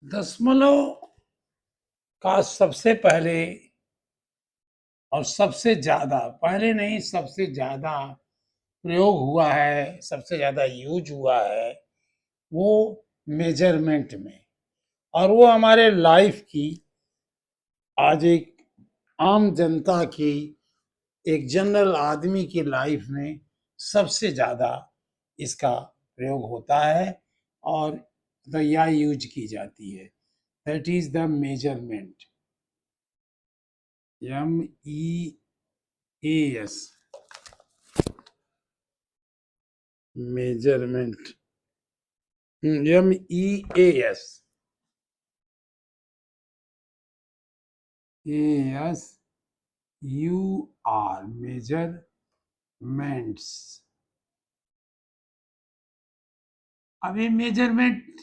दशमलव का सबसे पहले और सबसे ज्यादा, पहले नहीं सबसे ज्यादा प्रयोग हुआ है, सबसे ज्यादा यूज हुआ है वो मेजरमेंट में। और वो हमारे लाइफ की, आज एक आम जनता की, एक जनरल आदमी की लाइफ में सबसे ज्यादा इसका प्रयोग होता है और या यूज की जाती है। That is the measurement. MEAS, measurement. MEAS, ASUR, measurements. अब ये मेजरमेंट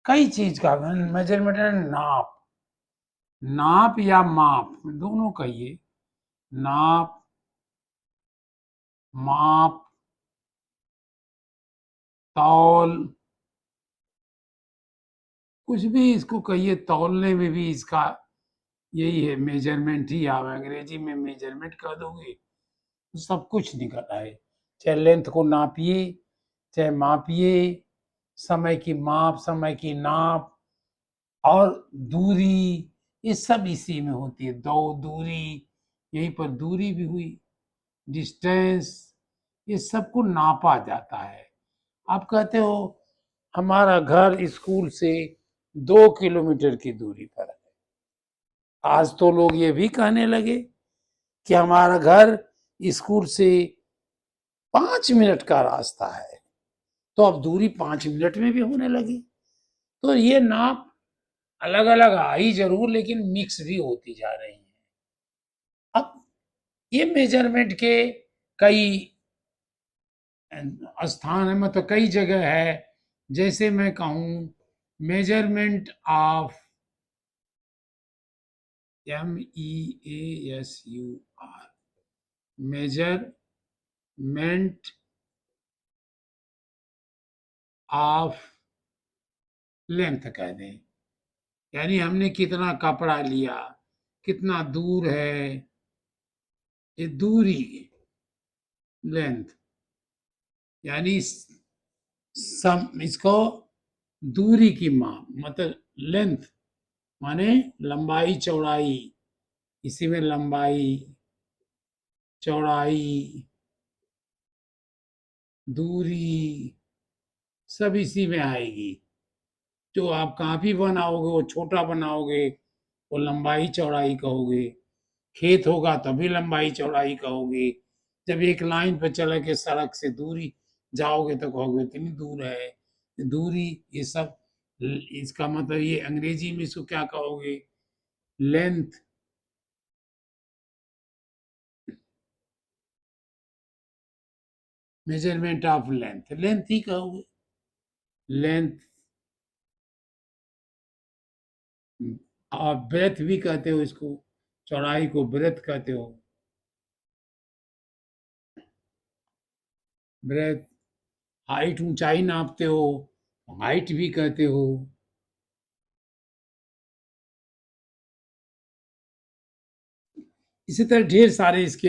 कई चीज का, मेजरमेंट है नाप, नाप या माप दोनों कहिए। नाप, माप, तौल, कुछ भी इसको कहिए, तौलने में भी इसका यही है, मेजरमेंट ही। आप अंग्रेजी में मेजरमेंट कह दोगे तो सब कुछ निकल आए। चाहे लेंथ को नापिए, चाहे मापिए, समय की माप, समय की नाप, और दूरी, ये सब इसी में होती है। दो दूरी, यहीं पर दूरी भी हुई, डिस्टेंस, ये सबको नापा जाता है। आप कहते हो हमारा घर स्कूल से 2 किलोमीटर की दूरी पर है। आज तो लोग ये भी कहने लगे कि हमारा घर स्कूल से 5 मिनट का रास्ता है। तो अब दूरी 5 मिनट में भी होने लगी। तो ये नाप अलग अलग आई जरूर, लेकिन मिक्स भी होती जा रही है। अब ये मेजरमेंट के कई स्थान है, मतलब कई जगह है। जैसे मैं कहूं, measurement of, MEASUR, measurement of length कह दें, यानी हमने कितना कपड़ा लिया, कितना दूर है, ये दूरी, लेंथ, यानी सम इसको दूरी की माप, मतलब लेंथ माने लंबाई चौड़ाई, इसी में लंबाई, चौड़ाई, दूरी, सब इसी में आएगी। जो आप काफी बनाओगे वो छोटा बनाओगे, वो लंबाई चौड़ाई कहोगे। खेत होगा तभी लंबाई चौड़ाई कहोगे। जब एक लाइन पे चले के सड़क से दूरी जाओगे तो कहोगे इतनी दूर है। दूरी, ये सब, इसका मतलब ये अंग्रेजी में इसको क्या कहोगे, length. Measurement of length, length ही कहोगे, लेंथ। आप ब्रेथ भी कहते हो इसको, चौड़ाई को ब्रेथ कहते हो, ब्रेथ। हाइट, ऊंचाई नापते हो, हाइट भी कहते हो। इसी तरह ढेर सारे इसके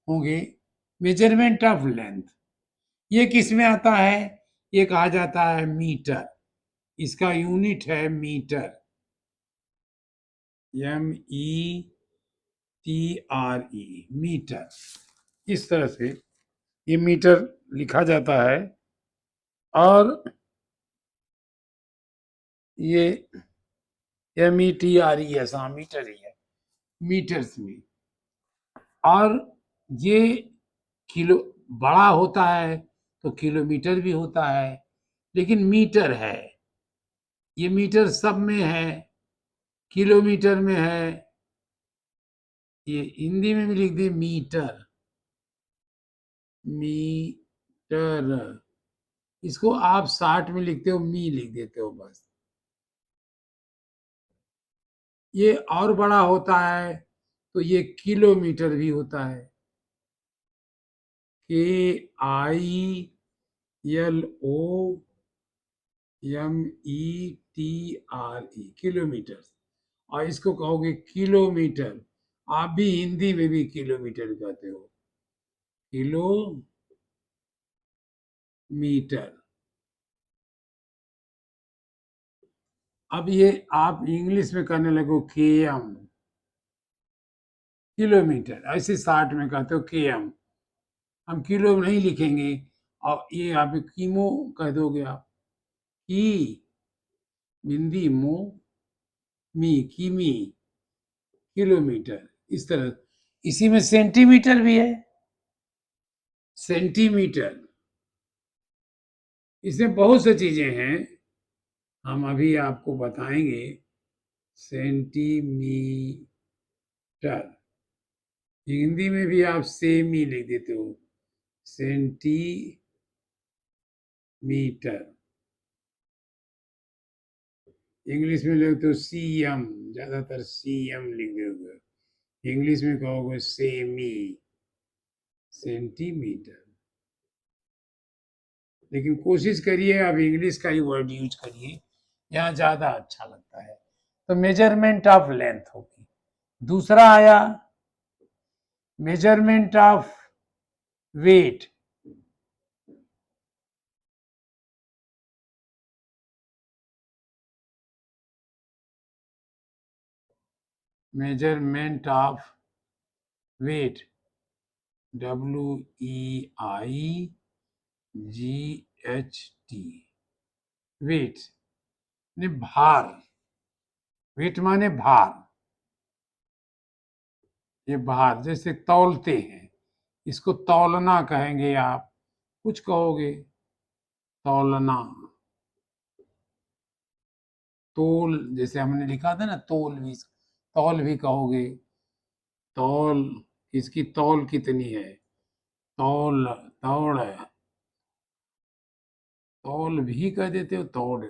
होंगे। मेजरमेंट ऑफ लेंथ, ये किस में आता है, ये कहा जाता है मीटर। इसका यूनिट है मीटर, METRE, मीटर। इस तरह से ये मीटर लिखा जाता है। और ये METRES, हाँ मीटर ही है, मीटर्स में। और ये किलो बड़ा होता है तो किलोमीटर भी होता है, लेकिन मीटर है, ये मीटर सब में है, किलोमीटर में है। ये हिंदी में भी लिख दिए मीटर, मीटर। इसको आप 60 में लिखते हो, मी लिख देते हो बस। ये और बड़ा होता है तो ये किलोमीटर भी होता है, KILO METRE, किलोमीटर। और इसको कहोगे किलोमीटर। आप भी हिंदी में भी किलोमीटर कहते हो, किलोमीटर। अब ये आप इंग्लिश में करने लगो KM, किलोमीटर। ऐसे 60 में कहते हो KM, हम किलो नहीं लिखेंगे। और ये आप कीमो कह दोगे आप, की, बिंदी मो, मी, किमी, किलोमीटर। इस तरह इसी में सेंटीमीटर भी है, सेंटीमीटर। इसमें बहुत सी चीजें हैं, हम अभी आपको बताएंगे। सेंटीमीटर, हिंदी में भी आप सेमी लिख देते हो, सेंटीमीटर। इंग्लिश में लिखते हो CM, ज्यादातर CM लिख दोगे। इंग्लिश में कहोगे सेमी, सेंटीमीटर। लेकिन कोशिश करिए आप इंग्लिश का ही वर्ड यूज करिए, यहाँ ज्यादा अच्छा लगता है। तो मेजरमेंट ऑफ लेंथ होगी। दूसरा आया measurement of weight. Measurement of weight, WEIGHT, weight ने भार। वेट माने भार, ये भार जैसे तौलते हैं, इसको तौलना कहेंगे आप, कुछ कहोगे तौलना। तोल, जैसे हमने लिखा था ना तौल भी कहोगे। तौल, इसकी तौल कितनी है, तौल, तौड़, तौल भी कह देते हो, तौड़,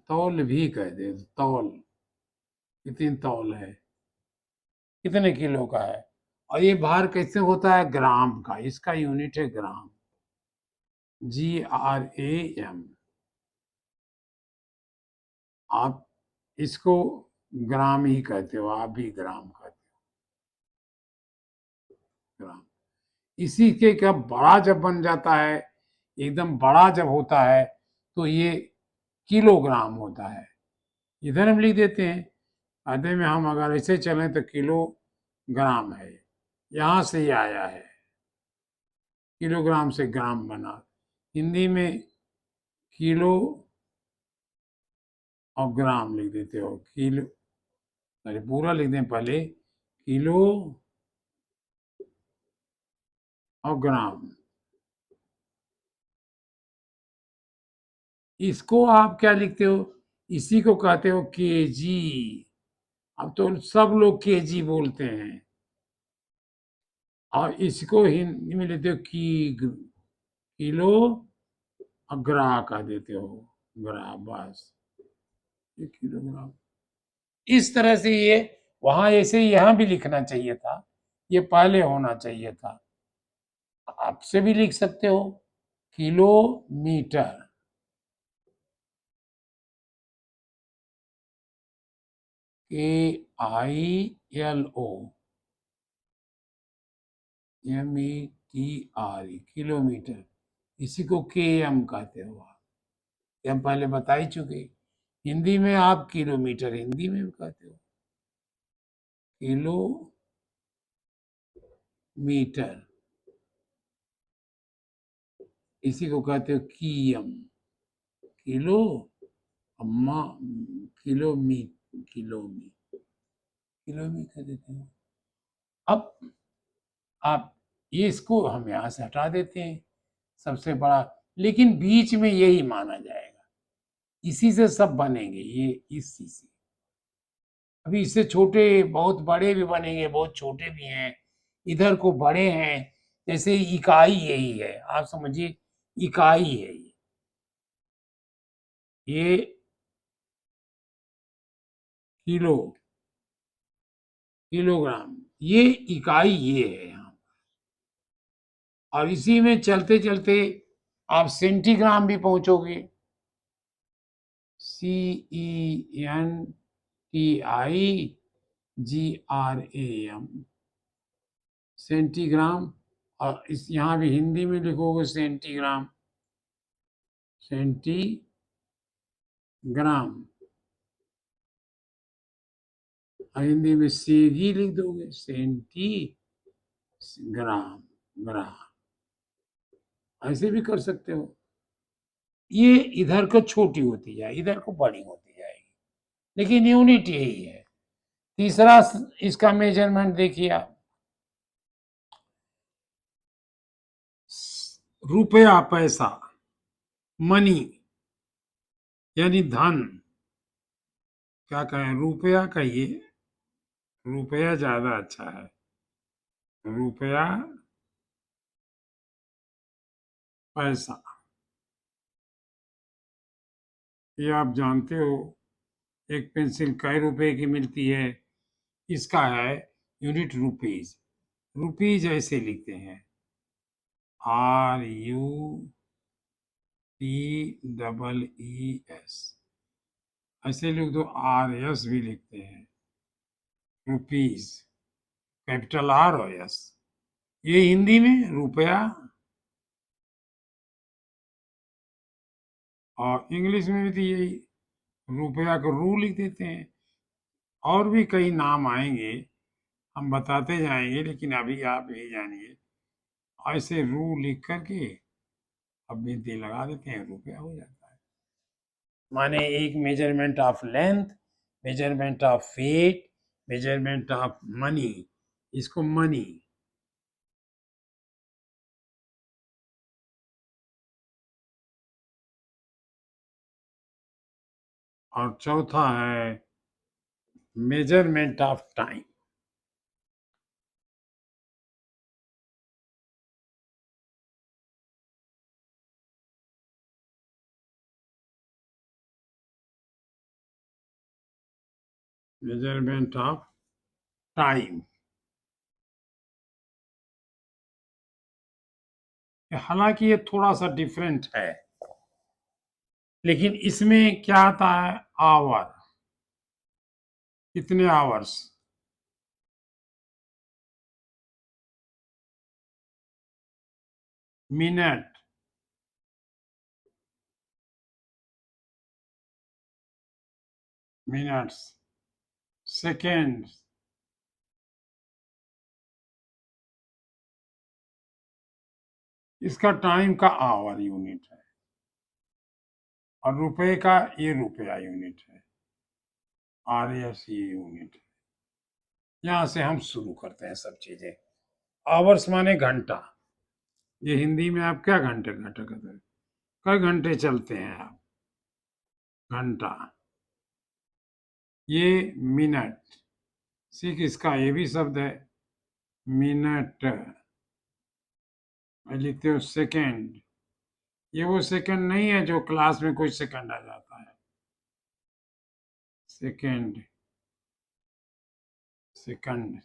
तौल भी कह दे, तौल, कितनी तौल है, कितने किलो का है। और ये भार कैसे होता है, ग्राम का, इसका यूनिट है ग्राम, GRAM। आप इसको ग्राम ही कहते हो, आप भी ग्राम कहते हो, ग्राम। इसी के क्या बड़ा जब बन जाता है, एकदम बड़ा जब होता है, तो ये किलोग्राम होता है। इधर हम लिख देते हैं, आधे में हम अगर ऐसे चलें तो किलोग्राम है, यहां से ये आया है, किलोग्राम से ग्राम बना। हिंदी में किलो और ग्राम लिख देते हो, किलो, अरे पूरा लिख दें पहले, किलो और ग्राम। इसको आप क्या लिखते हो, इसी को कहते हो KG। अब तो सब लोग KG बोलते हैं। और इसको हिंदी में लेते हो किलो, और ग्रा कह देते हो, ग्रा, बस, ये किलोग्राम। इस तरह से ये वहां ऐसे यहां भी लिखना चाहिए था, ये पहले होना चाहिए था। आपसे भी लिख सकते हो किलोमीटर, KILO, METRE, किलोमीटर। इसी को KM कहते हो आप, ये हम पहले बता ही चुके। हिंदी में आप किलोमीटर हिंदी में भी कहते हो, किलोमीटर, इसी को कहते हो कीएम, किलो, अम्मा, किलोमी, किलोमी, किलोमी कह देते हो। अब आप ये, इसको हम यहां से हटा देते हैं, सबसे बड़ा, लेकिन बीच में यही माना जाएगा, इसी से सब बनेंगे, ये इसी से। अभी इससे छोटे बहुत बड़े भी बनेंगे, बहुत छोटे भी हैं, इधर को बड़े हैं। जैसे इकाई यही है, आप समझिए इकाई है ये किलो, किलोग्राम, ये इकाई ये है यहाँ। और इसी में चलते चलते आप सेंटीग्राम भी पहुंचोगे। CENTIGRAM, centigram. और इस यहाँ भी हिंदी में लिखोगे सेंटीग्राम, सेंटीग्राम, और हिंदी में सेगी लिख दोगे, सेंटीग्राम, ग्राम, ऐसे भी कर सकते हो। ये इधर को छोटी होती जाए, इधर को बड़ी होती जाएगी, लेकिन यूनिट यही है। तीसरा इसका मेजरमेंट देखिए आप, रुपया, पैसा, मनी, यानी धन। क्या कहें, रुपया कहिए, रुपया ज्यादा अच्छा है। रुपया, पैसा, ये आप जानते हो। एक पेंसिल कई रुपए की मिलती है, इसका है यूनिट रुपीज। रुपीज ऐसे लिखते हैं, RUPEES, ऐसे लिख दो, RS भी लिखते हैं, रुपीज, कैपिटल R और S। ये हिंदी में रुपया, और इंग्लिश में भी तो यही, रुपया को रू लिख देते हैं। और भी कई नाम आएंगे, हम बताते जाएंगे, लेकिन अभी आप यही जानिए, ऐसे रू लिख करके अब बिंदी लगा देते हैं, रुपया हो जाता है। माने एक measurement of length, measurement of weight, measurement of money, इसको मनी। और चौथा है measurement of time. Measurement of time, हालांकि ये थोड़ा सा डिफरेंट है, लेकिन इसमें क्या आता है, आवर, कितने आवर्स, मिनट, मिनट्स, सेकेंड, इसका टाइम का आवर यूनिट है, और रुपए का ये रुपया यूनिट है, RS ये यूनिट है। यहां से हम शुरू करते हैं सब चीजें। आवर्स माने घंटा, ये हिंदी में आप क्या घंटे घंटे कहते हैं, कई घंटे चलते हैं आप, घंटा। ये मिनट, सीख इसका ये भी शब्द है, मिनट। लिखते हो सेकेंड, ये वो सेकंड नहीं है जो क्लास में कोई सेकंड आ जाता है, सेकंड, सेकंड,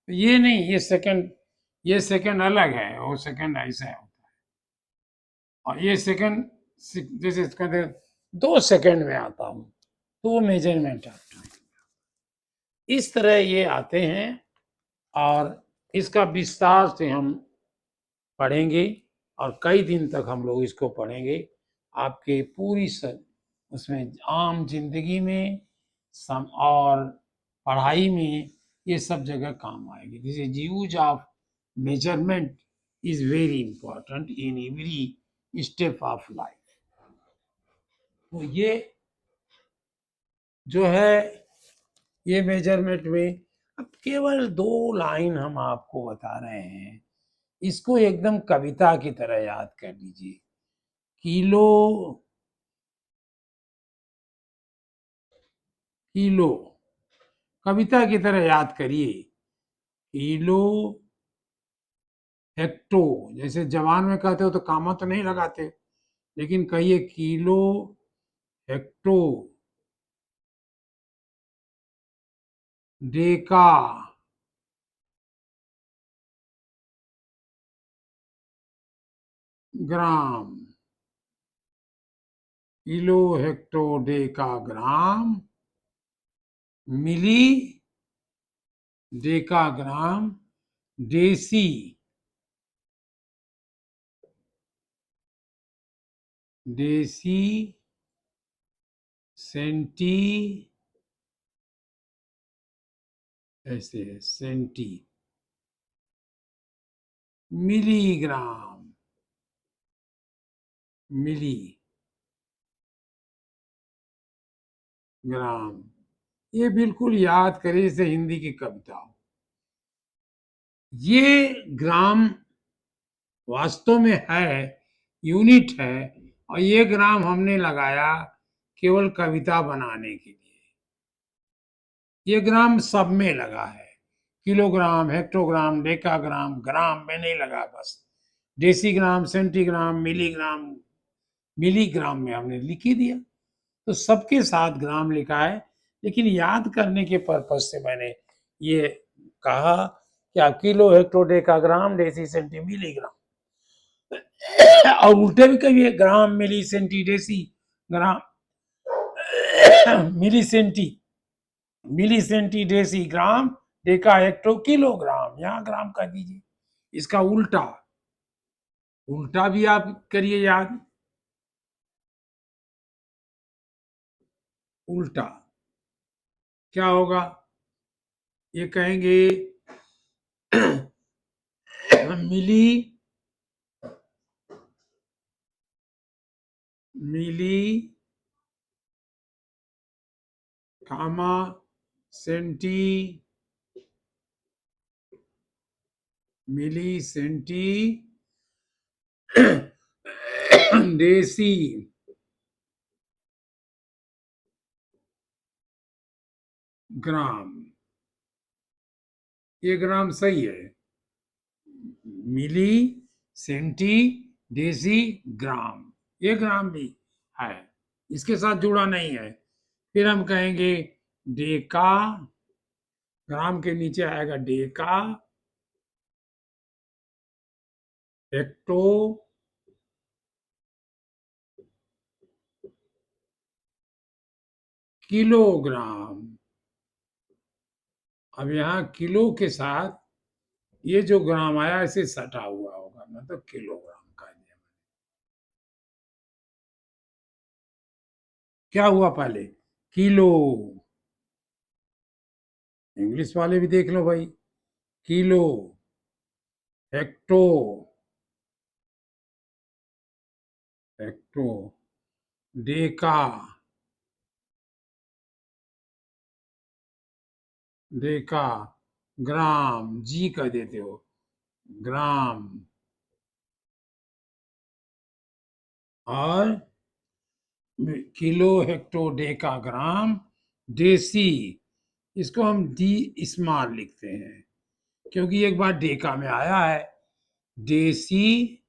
ये नहीं, ये सेकंड, ये सेकंड अलग है, वो सेकंड ऐसा होता है। और ये सेकंड, जैसे कहते हैं 2 सेकंड में आता हूं, तो वो मेजरमेंट ऑफ टाइम। इस तरह ये आते हैं, और इसका विस्तार से हम पढ़ेंगे, और कई दिन तक हम लोग इसको पढ़ेंगे। आपके पूरी उसमें आम जिंदगी में सम और पढ़ाई में ये सब जगह काम आएगी। This is use of measurement is very important in every step of life. तो ये जो है, ये मेजरमेंट में अब केवल 2 लाइन हम आपको बता रहे हैं, इसको एकदम कविता की तरह याद कर लीजिए। किलो, किलो, कविता की तरह याद करिए। किलो, हेक्टो, जैसे जवान में कहते हो तो कामा तो नहीं लगाते, लेकिन कहिए किलो, हेक्टो, डेका, ग्राम, किलो हेक्टोडेकाग्राम मिली डेकाग्राम डेसी डेसी सेंटी ऐसे है सेंटी मिलीग्राम मिली ग्राम। ये बिल्कुल याद करें जैसे हिंदी की कविता हो। ये ग्राम वास्तव में है, यूनिट है, और ये ग्राम हमने लगाया केवल कविता बनाने के लिए। ये ग्राम सब में लगा है, किलोग्राम, हेक्टोग्राम, डेकाग्राम, ग्राम में नहीं लगा बस। डेसीग्राम, सेंटीग्राम, मिलीग्राम, मिलीग्राम में हमने लिख ही दिया। तो सबके साथ ग्राम लिखा है, लेकिन याद करने के पर्पज से मैंने ये कहा कि आप kilo, hecto, decagram, deci, centi, milligram, और उल्टे भी कभी gram, milli, centi, deci, gram, milli centi, milli centi, deci, gram, deca, hecto, kilogram, यहां ग्राम कर दीजिए। इसका उल्टा, उल्टा भी आप करिए याद। उल्टा क्या होगा? ये कहेंगे मिली, मिली कामा सेंटी, मिली सेंटी, देसी, ग्राम। ये ग्राम सही है। मिली सेंटी देसी ग्राम, ये ग्राम भी है, इसके साथ जुड़ा नहीं है। फिर हम कहेंगे डेका, ग्राम के नीचे आएगा डेका, हेक्टो, किलोग्राम। अब यहाँ किलो के साथ ये जो ग्राम आया इसे सटा हुआ होगा, मतलब किलोग्राम का दिया। क्या हुआ पहले? किलो, इंग्लिश वाले भी देख लो भाई। Kilo, hecto, hecto, deca, deca, gram, G कह देते हो, ग्राम, और किलो, हेक्टो, डेका, ग्राम, देसी, इसको हम डी स्मॉल लिखते हैं क्योंकि एक बार डेका में आया है। देसी,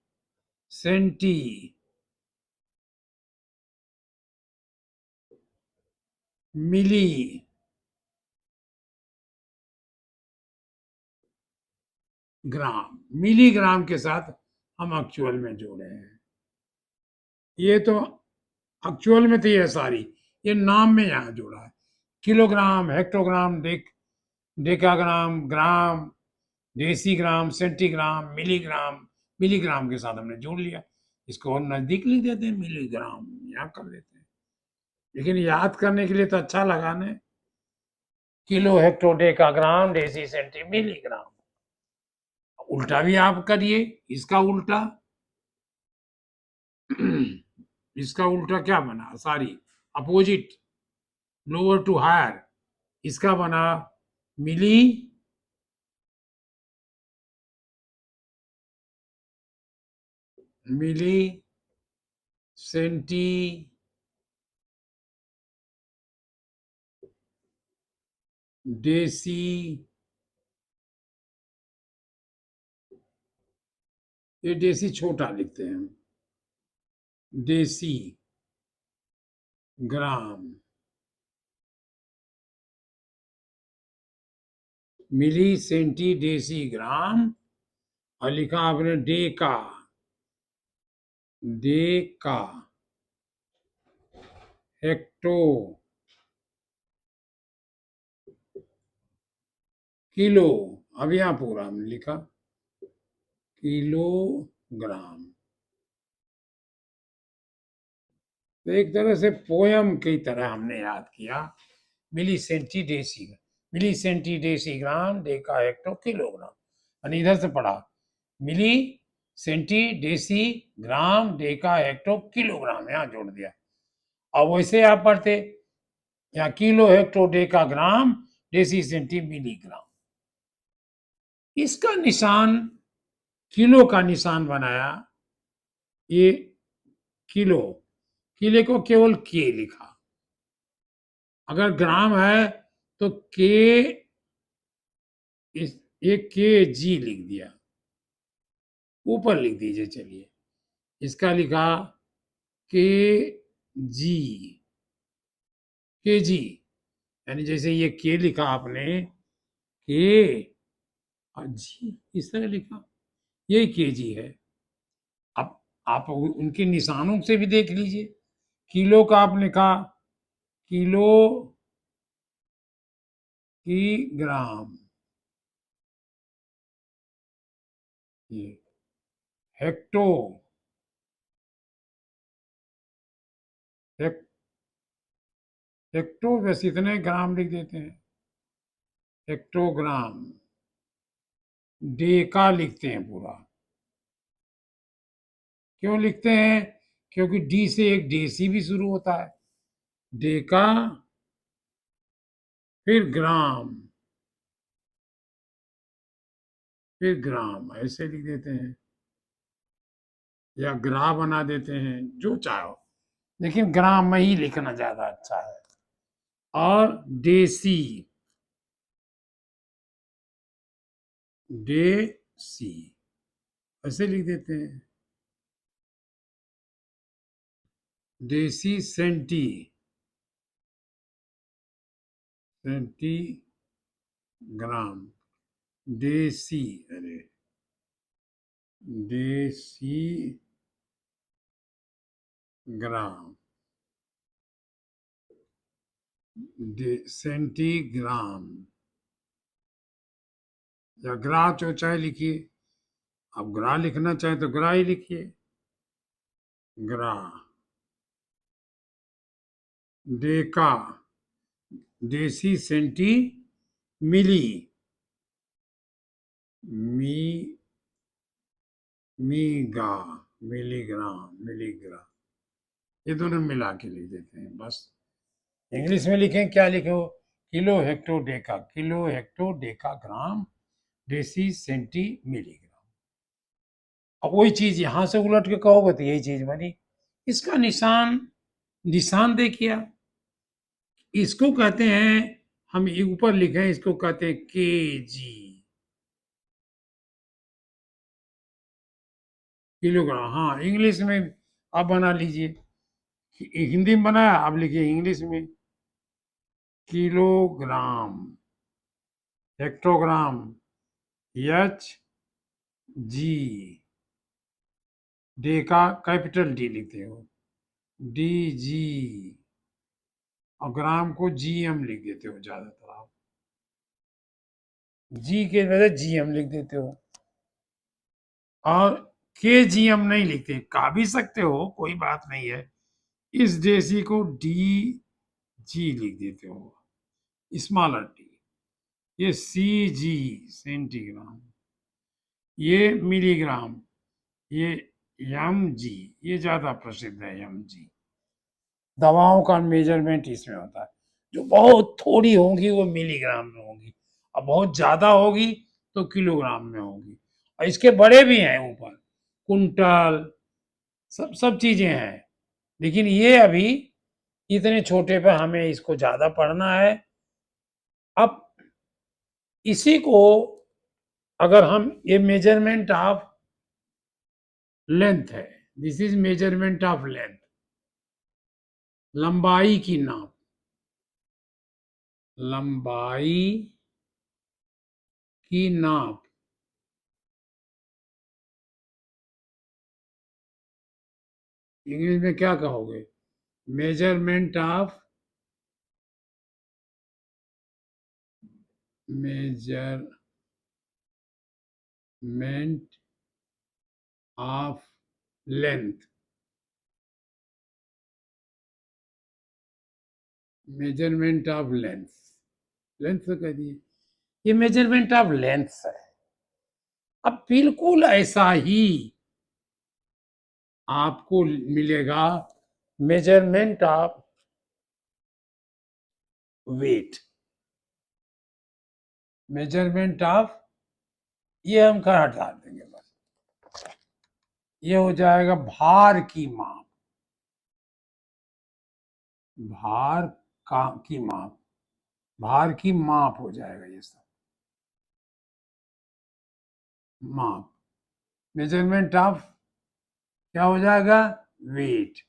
सेंटी, मिली, ग्राम, मिलीग्राम के साथ हम एक्चुअल में जोड़े हैं। ये तो एक्चुअल में तो ये सारी, ये नाम में यहाँ जोड़ा है। किलोग्राम, हेक्टोग्राम, डेकाग्राम, ग्राम, डेसीग्राम, सेंटीग्राम, मिलीग्राम, मिलीग्राम के साथ हमने जोड़ लिया। इसको और नजदीक लिख देते हैं, मिलीग्राम यहाँ कर देते हैं। लेकिन याद करने के लिए तो अच्छा लगा ना, kilo, hecto, decagram, deci, centi, milligram. उल्टा भी आप करिए, इसका उल्टा इसका उल्टा क्या बना? Sorry, opposite, lower to higher, इसका बना मिली, मिली सेंटी, देसी, ये देसी छोटा लिखते हैं, देसी, ग्राम, मिली सेंटी देसी ग्राम, और लिखा आपने डेका, डेका, हेक्टो किलो, अब यहाँ पूरा हमने लिखा किलोग्राम। तो एक तरह से पोयम की तरह हमने याद किया। मिली सेंटी डेसी, मिली centi deci gram deca hecto kilogram, और इधर से पढ़ा मिली centi deci gram deca hecto kilogram, यहाँ जोड़ दिया। अब वैसे आप पढ़ते यहाँ kilo hecto deca gram deci centi milligram. इसका निशान, किलो का निशान बनाया, ये किलो, किले को केवल के लिखा। अगर ग्राम है तो के, इस एक के जी लिख दिया, ऊपर लिख दीजिए। चलिए इसका लिखा के जी, के जी, यानी जैसे ये के लिखा आपने, के और जी इस तरह लिखा, ये के जी है। अब आप उनके निशानों से भी देख लीजिए। किलो का आपने कहा किलो की ग्राम, ये हेक्टो, हेक, हेक्टो बस इतने ग्राम लिख देते हैं, हेक्टोग्राम। डेका लिखते हैं पूरा, क्यों लिखते हैं? क्योंकि डी से एक डेसी भी शुरू होता है। डेका फिर ग्राम, फिर ग्राम, ऐसे लिख देते हैं, या ग्रा बना देते हैं, जो चाहो, लेकिन ग्राम में ही लिखना ज्यादा अच्छा है। और देसी, देसी ऐसे लिख देते हैं। देसी सेंटी, सेंटीग्राम, देसी, अरे देसी ग्राम, सेंटीग्राम, या ग्रा जो चाहे लिखिए। अब ग्रा लिखना चाहे तो ग्रा ही लिखिए, ग्रा। डेका, देसी सेंटी, मिली, मी, मीगा, मिलीग्राम, मिलीग्राम, ये दोनों मिला के लिख देते हैं बस। इंग्लिश में लिखें, क्या लिखो? Kilo hecto deca, kilo hecto deca gram deci centi milligram. अब वही चीज यहां से उलट के कहोगे तो यही चीज बनी। इसका निशान, निशान देखिए, इसको कहते हैं, हम ऊपर लिखे इसको कहते हैं के जी, किलोग्राम। हाँ इंग्लिश में आप बना लीजिए, हिंदी में बनाया, आप लिखिए इंग्लिश में kilogram, hectogram, H G, day का कैपिटल डी लिखते हो, डी जी, और ग्राम को जीएम लिख देते हो ज्यादातर आप, जी के बजाय जीएम लिख देते हो। और के जीएम नहीं लिखते, का भी सकते हो, कोई बात नहीं है। इस देसी को डी जी लिख देते हो, स्मॉलर डी। ये सी जी सेंटीग्राम, ये मिलीग्राम, ये एम जी, ये ज्यादा प्रसिद्ध है एम जी। दवाओं का मेजरमेंट इसमें होता है, जो बहुत थोड़ी होंगी वो मिलीग्राम में होगी, और बहुत ज्यादा होगी तो किलोग्राम में होगी। और इसके बड़े भी हैं ऊपर, कुंटल, सब सब चीजें हैं, लेकिन ये अभी इतने छोटे पे हमें इसको ज्यादा पढ़ना है। अब इसी को अगर हम, ये मेजरमेंट ऑफ लेंथ है, this is measurement of length, लंबाई की नाप, लंबाई की नाप। इंग्लिश में क्या कहोगे? Measurement of measurement of length, measurement of length, length तो कह दिए, ये मेजरमेंट ऑफ लेंथ है। अब बिल्कुल ऐसा ही आपको मिलेगा measurement of weight, measurement of, ये हम कर हटा देंगे बस, ये हो जाएगा भार की माप, भार का की माप, भार की माप हो जाएगा ये सब, माप, मेजरमेंट ऑफ क्या हो जाएगा, वेट।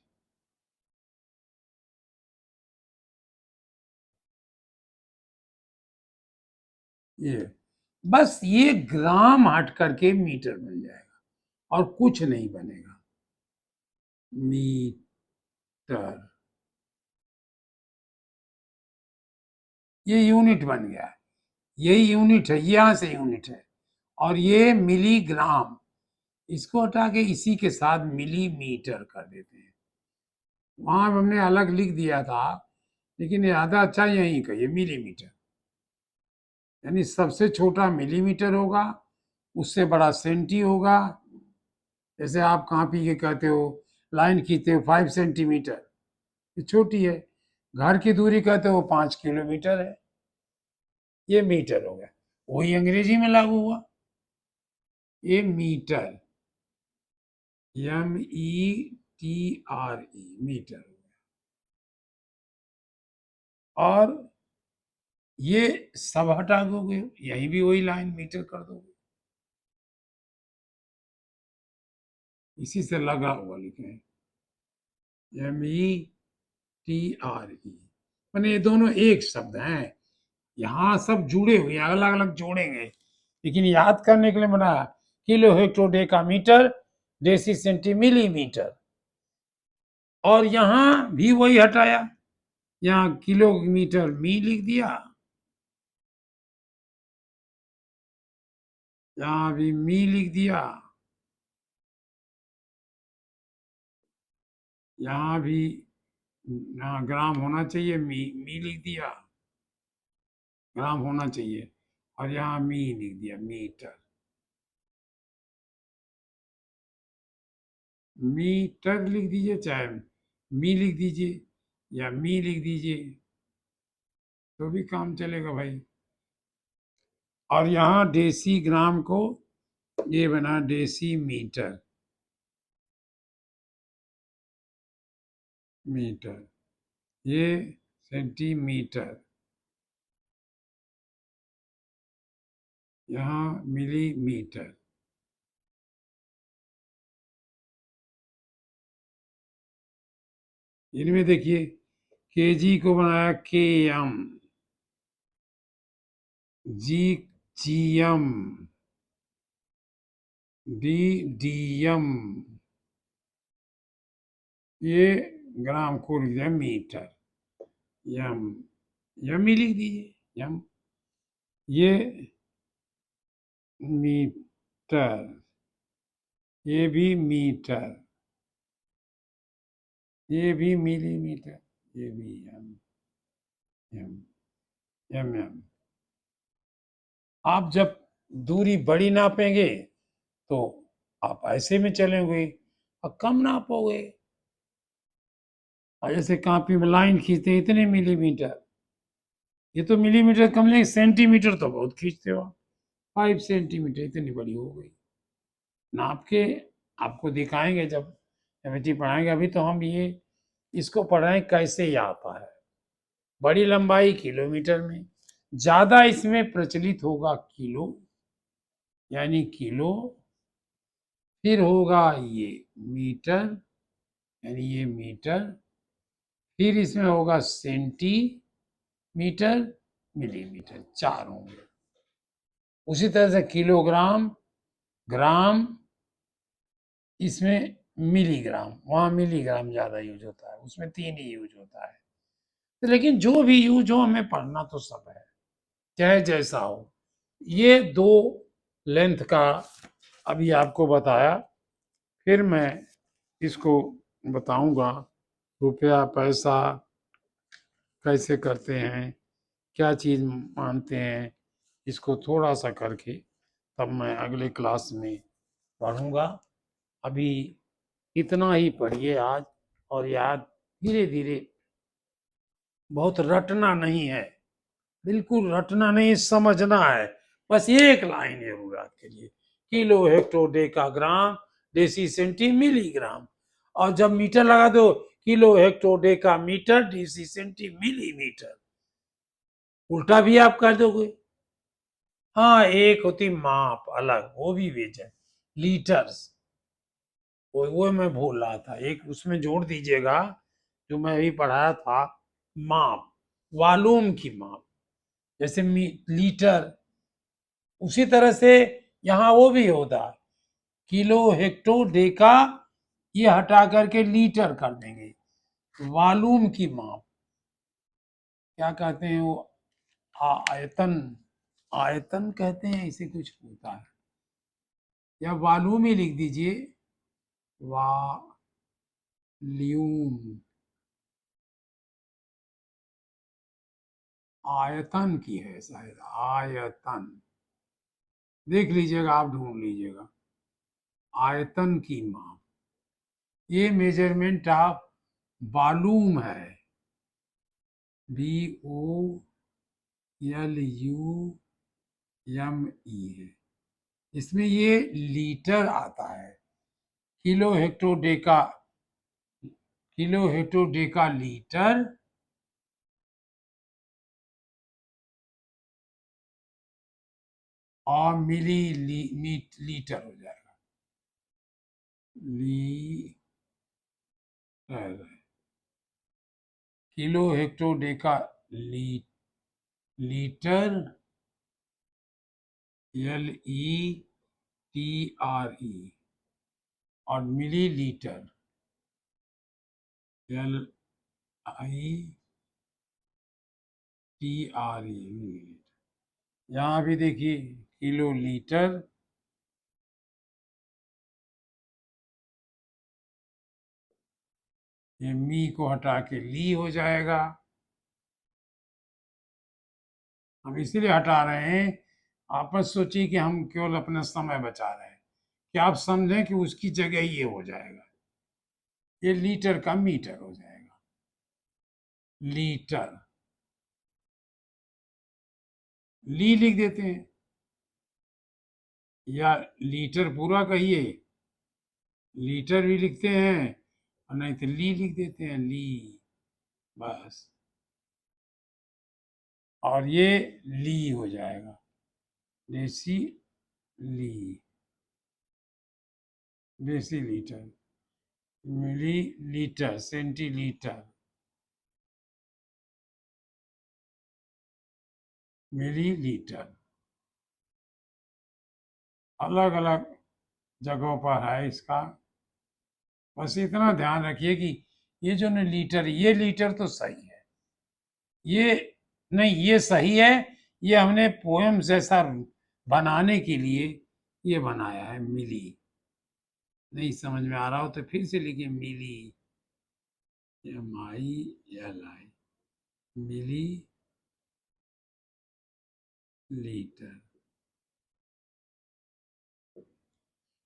ये बस ये ग्राम हट करके मीटर बन जाएगा और कुछ नहीं बनेगा, मीटर, ये यूनिट बन गया है, यही यूनिट है, यहां से यूनिट है, और ये मिलीग्राम, इसको हटा के इसी के साथ मिलीमीटर कर देते हैं। वहां हमने अलग लिख दिया था, लेकिन ज्यादा अच्छा यही कहिए मिलीमीटर, यानी सबसे छोटा मिलीमीटर होगा, उससे बड़ा सेंटी होगा। जैसे आप कापी के कहते हो, लाइन खींचते हो 5 सेंटीमीटर, ये छोटी है। घर की दूरी कहते हो 5 किलोमीटर है, ये मीटर हो गया। वही अंग्रेजी में लागू हुआ, ये मीटर, METRE, मीटर हो गया। और ये सब हटा दोगे, यही भी वही लाइन मीटर कर दोगे, इसी से लगा हुआ लिखे हैं, METRE, मैंने ये दोनों एक शब्द हैं, यहाँ सब जुड़े हुए हैं, अलग अलग जोड़ेंगे, लेकिन याद करने के लिए बनाया, kilo hecto deca metre, deci centi millimetre. और यहाँ भी वही हटाया, यहाँ किलोमीटर मी लिख दिया, यहाँ भी मी लिख दिया, यहाँ भी यहाँ ग्राम होना चाहिए, मी लिख दिया, ग्राम होना चाहिए, और यहाँ मी लिख दिया, मीटर, मीटर लिख दीजिए, चाहे मी लिख दीजिए या मी लिख दीजिए, तो भी काम चलेगा भाई। और यहाँ डेसी ग्राम को ये बना डेसी मीटर, मीटर, ये सेंटीमीटर, यहाँ मिलीमीटर। इनमें देखिए केजी को बनाया KM, GM, DDM, ये ग्राम को लिख दिया मीटर, यम, यम ही लिख दीजिए, यम, ये मीटर, ये भी मीटर, ये भी मिलीमीटर, ये भी यम, यम, यम। आप जब दूरी बड़ी नापेंगे तो आप ऐसे में चलेंगे और कम नापोगे, और जैसे कॉपी में लाइन खींचते हैं इतने मिलीमीटर, ये तो मिलीमीटर कम, नहीं सेंटीमीटर तो बहुत खींचते हो, 5 सेंटीमीटर इतनी बड़ी हो गई। नाप के आपको दिखाएंगे जब ज्योमेट्री पढ़ाएंगे, अभी तो हम ये इसको पढ़ाएं कैसे ये आता है। बड़ी लंबाई किलोमीटर में, ज्यादा इसमें प्रचलित होगा किलो, यानी किलो, फिर होगा ये मीटर, यानी ये मीटर, फिर इसमें होगा सेंटीमीटर, मिलीमीटर, 4 होंगे। उसी तरह से किलोग्राम, ग्राम, इसमें मिलीग्राम, वहाँ मिलीग्राम ज़्यादा यूज होता है, उसमें 3 ही यूज होता है। तो लेकिन जो भी यूज हो, हमें पढ़ना तो सब है, चाहे जैसा हो। ये 2 लेंथ का अभी आपको बताया, फिर मैं इसको बताऊंगा रुपया पैसा कैसे करते हैं, क्या चीज़ मानते हैं, इसको थोड़ा सा करके तब मैं अगले क्लास में पढ़ूंगा। अभी इतना ही पढ़िए आज, और याद धीरे धीरे, बहुत रटना नहीं है, बिल्कुल रटना नहीं, समझना है। बस एक लाइन जरूर याद करिए, kilo hecto deca gram deci centi milligram, और जब मीटर लगा दो, kilo hecto deca metre deci centi millimetre, उल्टा भी आप कर दोगे। हाँ, एक होती माप अलग, वो भी बेच है, लीटर्स, वो मैं भूल रहा था, एक उसमें जोड़ दीजिएगा, जो मैं अभी पढ़ाया था, माप, वॉल्यूम की माप, जैसे लीटर, उसी तरह से यहाँ वो भी होता है, किलो हेक्टो डेका, ये हटा करके लीटर कर देंगे, वॉल्यूम की माप, क्या कहते हैं वो, आयतन, आयतन कहते हैं, ऐसे कुछ होता है, या वॉल्यूम ही लिख दीजिए, वॉल्यूम, आयतन की है शायद, आयतन, देख लीजिएगा, आप ढूंढ लीजिएगा, आयतन की माप, ये मेजरमेंट ऑफ वॉल्यूम है, VOLUME है, इसमें ये लीटर आता है, kilo hecto deca, kilo hecto deca litre, और लीटर हो जाएगा, litre, kilo hecto deca litre, LETRE, और मिलीलीटर, LITRE, यहाँ भी देखिए, किलो लीटर, ये मी को हटा के ली हो जाएगा, हम इसीलिए हटा रहे हैं, आप बस सोचिए कि हम केवल अपना समय बचा रहे हैं, कि आप समझें कि उसकी जगह ये हो जाएगा, ये लीटर का मीटर हो जाएगा, लीटर, ली लिख देते हैं, या लीटर पूरा कहिए, लीटर भी लिखते हैं, और नहीं तो ली लिख देते हैं, ली, बस, और ये ली हो जाएगा, देसी ली, देसी लीटर, मिली लीटर, सेंटीलीटर, मिलीलीटर, अलग अलग जगहों पर है इसका, बस इतना ध्यान रखिए कि ये जो न लीटर, ये लीटर तो सही है, ये नहीं, ये सही है, ये हमने पोएम जैसा बनाने के लिए ये बनाया है, मिली, नहीं समझ में आ रहा हो तो फिर से लिखिए, मिली, MILI, मिली लीटर,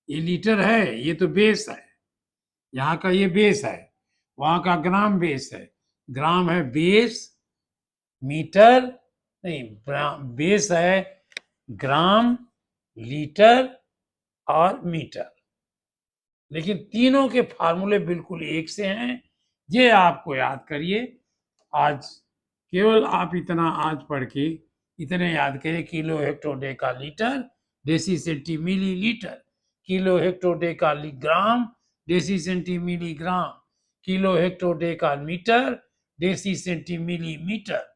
ये लीटर है, ये तो बेस है, यहाँ का ये बेस है, वहां का ग्राम बेस है, ग्राम है बेस, मीटर नहीं, बेस है ग्राम, लीटर और मीटर, लेकिन तीनों के फार्मूले बिल्कुल एक से हैं, ये आपको याद करिए। आज केवल आप इतना आज पढ़ के इतने याद करिए, kilo hecto deca litre deci centi milli litre, kilo hecto deca gram deci centi milli gram, kilo hecto deca metre deci centi milli metre,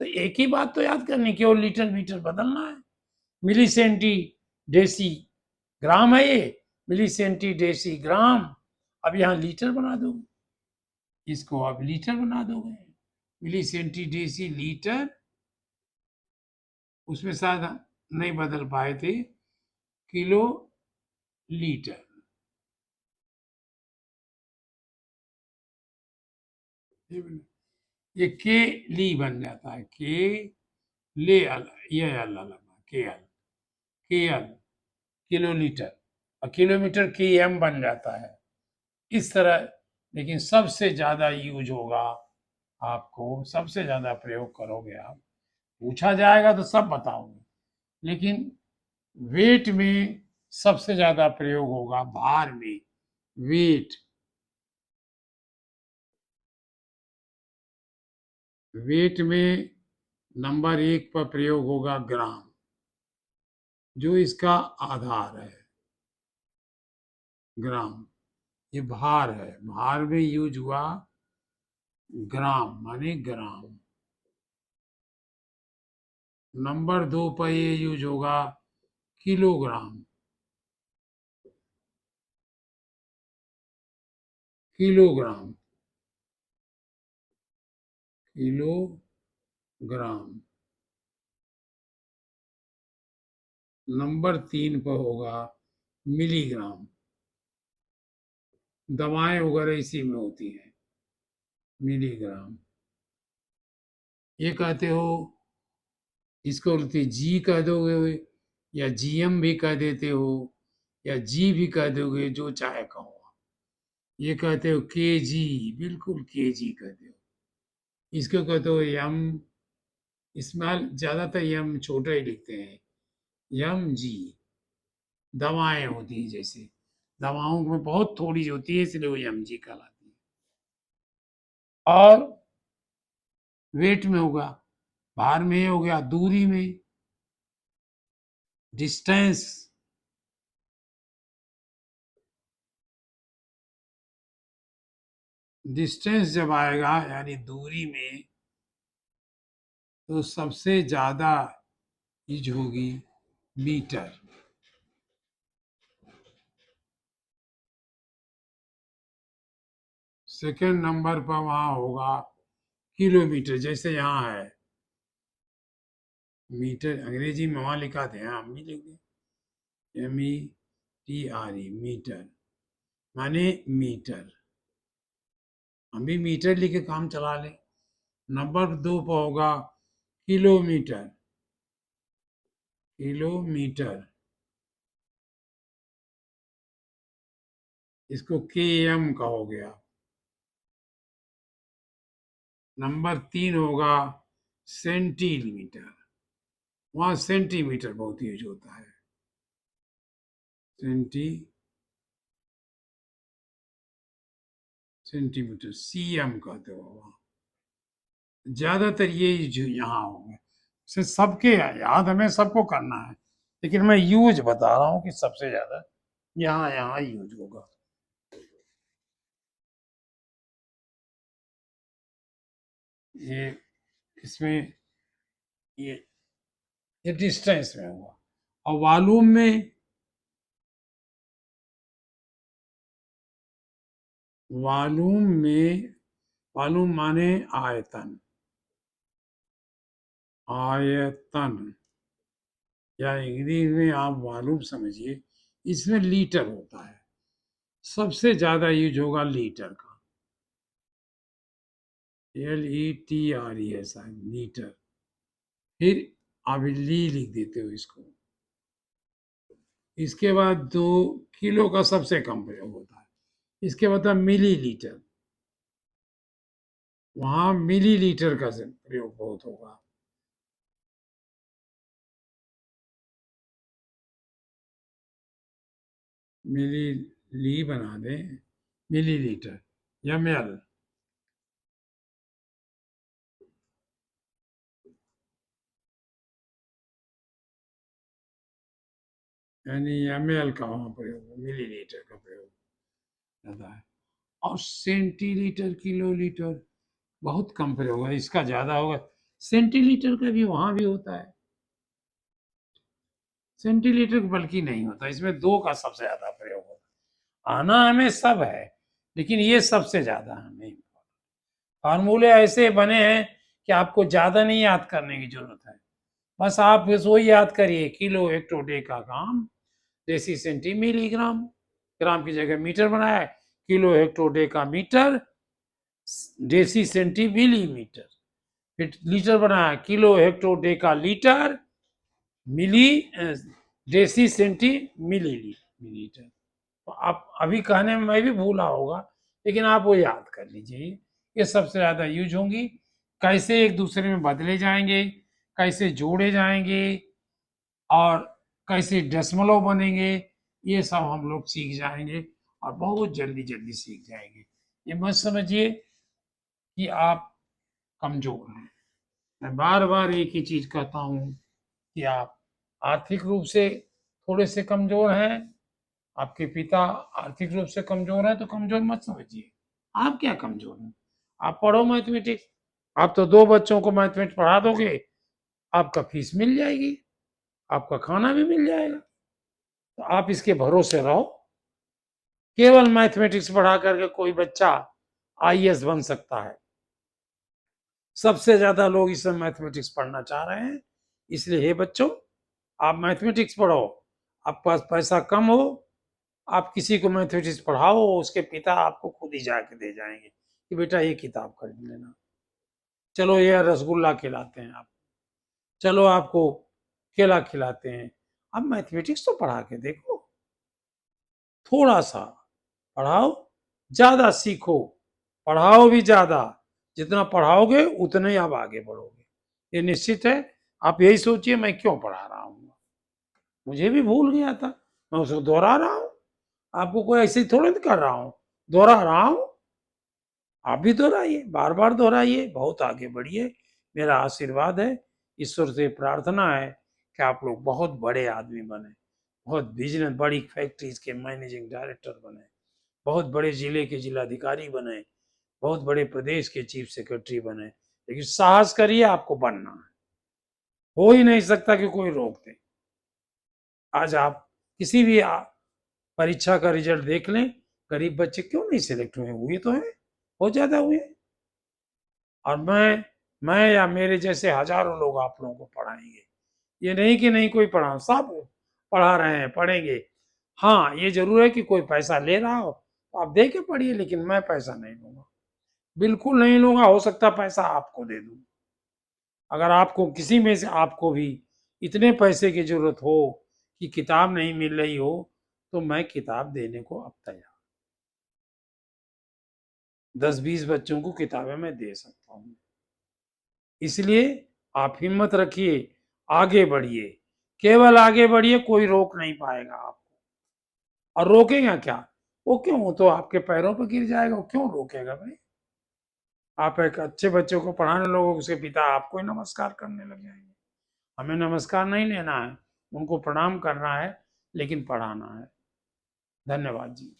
तो एक ही बात तो याद करनी, केवल लीटर मीटर बदलना है, मिली सेंटी डेसी ग्राम है ये, मिली सेंटी डेसी ग्राम, अब यहाँ लीटर बना दो, इसको अब लीटर बना दोगे, मिली सेंटी डेसी लीटर, उसमें शायद नहीं बदल पाए थे, किलो लीटर, ये के ली बन जाता है, के ले अल, ये अल लगा, के एल किलोलीटर, और किलोमीटर के एम बन जाता है इस तरह। लेकिन सबसे ज्यादा यूज होगा, आपको सबसे ज्यादा प्रयोग करोगे आप, पूछा जाएगा तो सब बताओगे, लेकिन वेट में सबसे ज्यादा प्रयोग होगा, भार में, वेट, वेट में नंबर 1 पर प्रयोग होगा ग्राम, जो इसका आधार है, ग्राम, ये भार है, भार में यूज हुआ ग्राम माने ग्राम। नंबर 2 पर ये यूज होगा किलोग्राम, किलोग्राम, किलोग्राम। नंबर 3 पर होगा मिलीग्राम, दवाएं वगैरह इसी में होती हैं, मिलीग्राम। ये कहते हो, इसको बोलते जी कह दोगे, या जीएम भी कह देते हो, या जी भी कह दोगे, जो चाहे कहो। ये कहते हो के जी, बिल्कुल के जी कहते हो। इसको कहते हो यम, इसमें ज्यादातर यम छोटा ही लिखते हैं, यम जी, दवाएं होती है जैसे, दवाओं में बहुत थोड़ी होती है, इसलिए वो यम जी कहलाती है। और वेट में होगा, भार में हो गया, दूरी में, डिस्टेंस, डिस्टेंस जब आएगा यानी दूरी में, तो सबसे ज्यादा यूज होगी मीटर। सेकंड नंबर पर वहां होगा किलोमीटर, जैसे यहाँ है मीटर, अंग्रेजी में वहां लिखा थे, यहाँ हम भी लिख दें, METRE, मीटर माने मीटर, हम भी मीटर लिख के काम चला ले। नंबर 2 पर होगा किलोमीटर, किलोमीटर, इसको KM कहोगे आप। नंबर 3 होगा सेंटीमीटर, वहां सेंटीमीटर बहुत यूज होता है, सेंटीमीटर, CM कहते हो वहां, ज्यादातर ये जो यहाँ होंगे, से सबके याद हमें सबको करना है, लेकिन मैं यूज बता रहा हूँ कि सबसे ज्यादा यहाँ यहाँ यूज होगा। ये इसमें ये डिस्टेंस में होगा, और वॉल्यूम में, वॉल्यूम में, वॉल्यूम माने आयतन, आयतन, या इंग्लिश में आप वॉल्यूम समझिए, इसमें लीटर होता है, सबसे ज्यादा यूज होगा लीटर का, LETRE, लीटर। फिर आप ली लिख देते हो इसको। इसके बाद 2 किलो का सबसे कम प्रयोग होता है, इसके बाद मिलीलीटर, वहां मिलीलीटर का प्रयोग बहुत होगा। मिली ली बना दें, मिलीलीटर, ML, यानी ML का वहां प्रयोग, मिलीलीटर का प्रयोग ज्यादा है। और सेंटीलीटर, किलोलीटर बहुत कम प्रयोग होगा, इसका ज्यादा होगा। सेंटीलीटर का भी वहां भी होता है, सेंटीलीटर बल्कि नहीं होता, इसमें 2 का सबसे ज्यादा प्रयोग होता है। आना हमें सब है, लेकिन ये सबसे ज़्यादा हमें फार्मूले ऐसे बने हैं कि आपको ज़्यादा नहीं याद करने की ज़रूरत है। बस आप बस वही याद करिए, किलो हेक्टोडे का ग्राम, डेसी सेंटी मिलीग्राम, ग्राम की जगह मीटर बनाया है, किलो हेक्टोडे का मीटर, डेसी सेंटी मिलीमीटर, फिर लीटर बनाया, किलो हेक्टोडे का लीटर, मिली डेसी सेंटी मिलीलीटर। तो आप अभी कहने में मैं भी भूला होगा, लेकिन आप वो याद कर लीजिए, ये सबसे ज़्यादा यूज होंगी। कैसे एक दूसरे में बदले जाएंगे, कैसे जोड़े जाएंगे, और कैसे दशमलव बनेंगे, ये सब हम लोग सीख जाएंगे और बहुत जल्दी जल्दी सीख जाएंगे। ये मत समझिए कि आप कमजोर हैं। मैं बार बार एक ही चीज कहता हूँ कि आप आर्थिक रूप से थोड़े से कमजोर हैं, आपके पिता आर्थिक रूप से कमजोर हैं, तो कमजोर मत समझिए। आप क्या कमजोर हैं? आप पढ़ो मैथमेटिक्स, आप तो 2 बच्चों को मैथमेटिक्स पढ़ा दोगे, आपका फीस मिल जाएगी, आपका खाना भी मिल जाएगा। तो आप इसके भरोसे रहो। केवल मैथमेटिक्स पढ़ा करके कोई बच्चा आईएएस बन सकता है। सबसे ज्यादा लोग इस समय मैथमेटिक्स पढ़ना चाह रहे हैं, इसलिए हे बच्चों, आप मैथमेटिक्स पढ़ो। आपके पास पैसा कम हो, आप किसी को मैथमेटिक्स पढ़ाओ, उसके पिता आपको खुद ही जाके दे जाएंगे कि बेटा ये किताब खरीद लेना, चलो ये रसगुल्ला खिलाते हैं आप, चलो आपको केला खिलाते हैं। आप मैथमेटिक्स तो पढ़ा के देखो, थोड़ा सा पढ़ाओ, ज्यादा सीखो, पढ़ाओ भी ज्यादा, जितना पढ़ाओगे उतने ही आप आगे बढ़ोगे, ये निश्चित है। आप यही सोचिए मैं क्यों पढ़ा रहा हूँ, मुझे भी भूल गया था, मैं उसको दोहरा रहा हूँ। आपको कोई ऐसे ही थोड़े कर रहा हूँ, दोहरा रहा हूँ। आप भी दोहराइए, बार बार दोहराइए, बहुत आगे बढ़िए। मेरा आशीर्वाद है, ईश्वर से प्रार्थना है कि आप लोग बहुत बड़े आदमी बने, बहुत बिजनेस, बड़ी फैक्ट्रीज के मैनेजिंग डायरेक्टर बने, बहुत बड़े जिले के जिलाधिकारी बने, बहुत बड़े प्रदेश के चीफ सेक्रेटरी बने। लेकिन साहस करिए, आपको बनना है, हो ही नहीं सकता कि कोई रोक दे। आज आप किसी भी परीक्षा का रिजल्ट देख लें, गरीब बच्चे क्यों नहीं सिलेक्ट हुए, हुए तो हैं, बहुत ज्यादा हुए। और मैं या मेरे जैसे हजारों लोग आप लोगों को पढ़ाएंगे, ये नहीं कि नहीं कोई पढ़ा, सब पढ़ा रहे हैं, पढ़ेंगे। हाँ, ये जरूर है कि कोई पैसा ले रहा हो तो आप दे के पढ़िए, लेकिन मैं पैसा नहीं लूंगा, बिल्कुल नहीं लूंगा। हो सकता पैसा आपको दे दूं, अगर आपको किसी में से आपको भी इतने पैसे की जरूरत हो कि किताब नहीं मिल रही हो, तो मैं किताब देने को अब तैयार, 10-20 बच्चों को किताबें मैं दे सकता हूँ। इसलिए आप हिम्मत रखिए, आगे बढ़िए, केवल आगे बढ़िए, कोई रोक नहीं पाएगा आपको। और रोकेगा क्या, वो क्यों, वो तो आपके पैरों पर गिर जाएगा, वो क्यों रोकेगा भाई। आप एक अच्छे बच्चों को पढ़ाने लगोगे, उसके पिता आपको ही नमस्कार करने लग जाएंगे। हमें नमस्कार नहीं लेना है, उनको प्रणाम करना है, लेकिन पढ़ाना है। धन्यवाद जी।